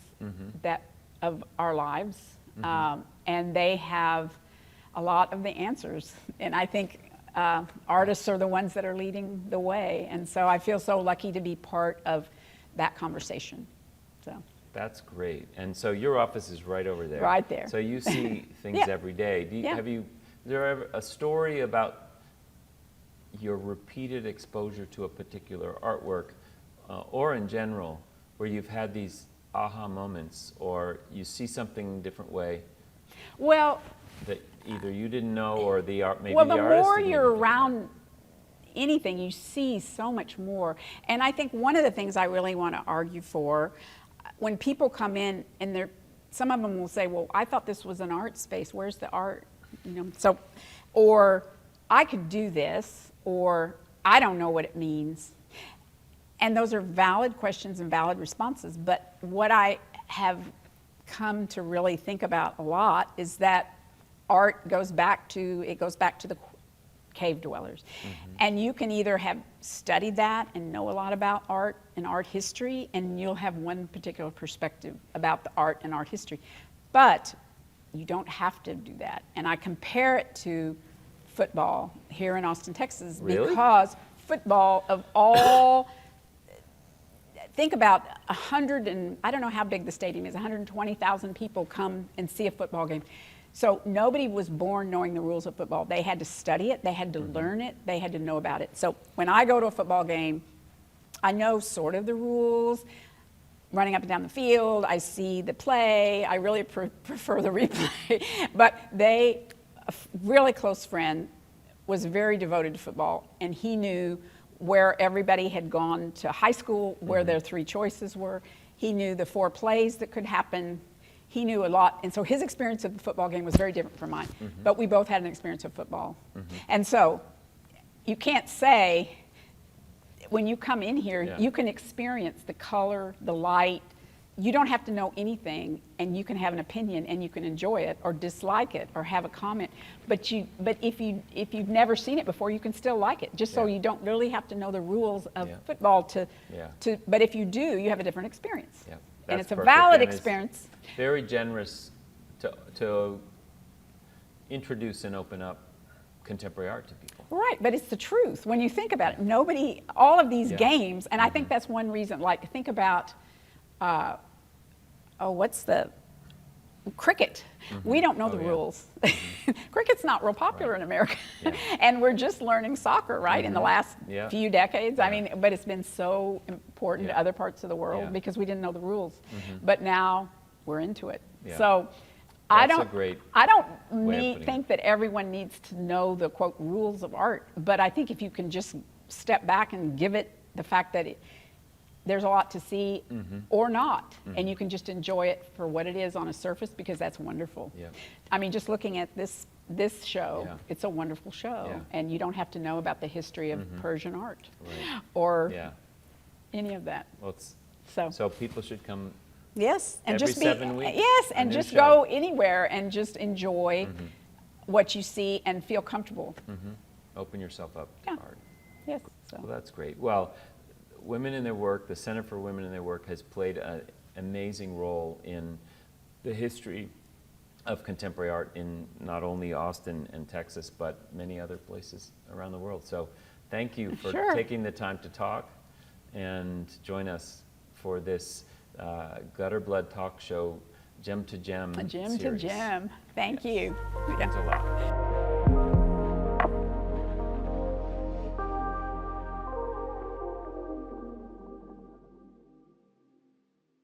of our lives. And they have a lot of the answers. And I think artists are the ones that are leading the way. And so I feel so lucky to be part of that conversation. That's great. And so your office is right over there. Right there. So you see things every day. Is there ever a story about your repeated exposure to a particular artwork or in general where you've had these aha moments or you see something a different way? Well, that either you didn't know or the art, maybe Well, the the artist more didn't you're even think about around anything, you see so much more. And I think one of the things I really want to argue for, when people come in and some of them will say, well, I thought this was an art space. Where's the art? So, or I could do this, or I don't know what it means. And those are valid questions and valid responses. But what I have come to really think about a lot is that art goes back to the cave dwellers. And you can either have studied that and know a lot about art and art history, and you'll have one particular perspective about the art and art history. But you don't have to do that. And I compare it to football here in Austin, Texas, Really? because football of all, think about 100 and, I don't know how big the stadium is, 120,000 people come and see a football game. So nobody was born knowing the rules of football. They had to study it, they had to learn it, they had to know about it. So when I go to a football game, I know sort of the rules, running up and down the field, I see the play, I really prefer the replay. But a really close friend was very devoted to football, and he knew where everybody had gone to high school, where their 3 choices were. He knew the 4 plays that could happen. He knew a lot, and so his experience of the football game was very different from mine. But we both had an experience of football. And so you can't say, when you come in here, you can experience the color, the light. You don't have to know anything, and you can have an opinion, and you can enjoy it, or dislike it, or have a comment. But if you've never seen it before, you can still like it. Just so you don't really have to know the rules of football to. But if you do, you have a different experience. And it's a valid experience. Very generous to introduce and open up contemporary art to people. Right, but it's the truth. When you think about it, all of these games, and I think that's one reason, like think about, what's the, cricket. We don't know the rules. Cricket's not real popular in America. And we're just learning soccer, right, in the last few decades. I mean, but it's been so important to other parts of the world because we didn't know the rules. But now we're into it. So I don't think that everyone needs to know the, quote, rules of art. But I think if you can just step back and give it the fact that there's a lot to see or not, and you can just enjoy it for what it is on a surface, because that's wonderful. I mean, just looking at this show, it's a wonderful show, and you don't have to know about the history of Persian art or any of that. Well, so people should come. Yes, and every just 7 weeks. Yes, and just go anywhere and just enjoy what you see and feel comfortable. Open yourself up to art. Yes. So. Well, that's great. Well, Women in Their Work, the Center for Women in Their Work, has played an amazing role in the history of contemporary art in not only Austin and Texas, but many other places around the world. So thank you for taking the time to talk and join us for this Gutter Blood Talk Show, Gem to Gem Gem series. to Gem. Thank you. Thanks a lot.